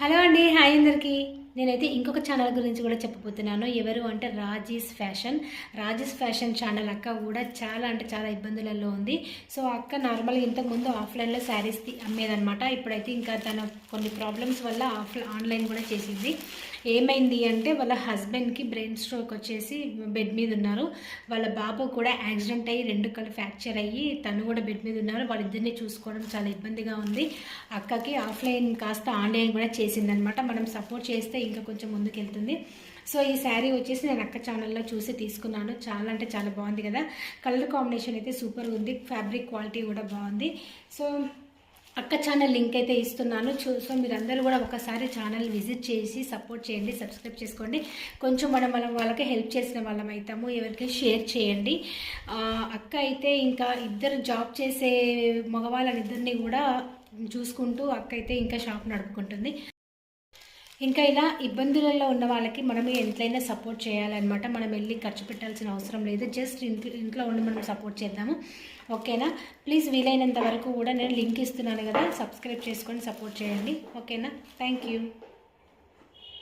Hello అండి, hi అందరికీ. నేనైతే ఇంకొక ఛానల్ గురించి కూడా చెప్పబోతున్నాను. ఎవరు అంటే రాజీస్ ఫ్యాషన్ ఛానల్ అక్క కూడా చాలా అంటే చాలా ఇబ్బందులలో ఉంది. సో అక్క నార్మల్గా ఇంతకుముందు ఆఫ్లైన్లో శారీస్ అమ్మేదనమాట. ఇప్పుడైతే ఇంకా తన కొన్ని ప్రాబ్లమ్స్ వల్ల ఆన్లైన్ కూడా చేసింది. ఏమైంది అంటే వాళ్ళ హస్బెండ్కి బ్రెయిన్ స్ట్రోక్ వచ్చేసి బెడ్ మీద ఉన్నారు. వాళ్ళ బాబు కూడా యాక్సిడెంట్ అయ్యి 2 కళ్ళు ఫ్రాక్చర్ అయ్యి తను కూడా బెడ్ మీద ఉన్నారు. వాళ్ళిద్దరిని చూసుకోవడం చాలా ఇబ్బందిగా ఉంది. అక్కకి ఆఫ్లైన్ కాస్త ఆన్లైన్ కూడా చేసిందనమాట. మనం సపోర్ట్ చేస్తే ఇంకా కొంచెం ముందుకెళ్తుంది. సో ఈ శారీ వచ్చేసి నేను అక్క ఛానల్లో చూసి తీసుకున్నాను. చాలా అంటే చాలా బాగుంది కదా. కలర్ కాంబినేషన్ అయితే సూపర్గా ఉంది. ఫ్యాబ్రిక్ క్వాలిటీ కూడా బాగుంది. సో అక్క ఛానల్ లింక్ అయితే ఇస్తున్నాను. సో మీరందరూ కూడా ఒకసారి ఛానల్ విజిట్ చేసి సపోర్ట్ చేయండి, సబ్స్క్రైబ్ చేసుకోండి. కొంచెం మనం వాళ్ళకి హెల్ప్ చేసిన వాళ్ళం అవుతాము. ఎవరికి షేర్ చేయండి. అక్క అయితే ఇంకా ఇద్దరు జాబ్ చేసే మగవాళ్ళనిద్దరిని కూడా చూసుకుంటూ అక్క అయితే ఇంకా షాప్ నడుపుకుంటుంది. ఇంకా ఇలా ఇబ్బందులలో ఉన్న వాళ్ళకి మనం ఎంతైనా సపోర్ట్ చేయాలన్నమాట. మనం వెళ్ళి ఖర్చు పెట్టాల్సిన అవసరం లేదు. జస్ట్ ఇంట్లో ఉండి మనం సపోర్ట్ చేద్దాము, ఓకేనా. ప్లీజ్ వీలైనంత వరకు కూడా నేను లింక్ ఇస్తున్నాను కదా, సబ్స్క్రైబ్ చేసుకొని సపోర్ట్ చేయండి, ఓకేనా. Thank you.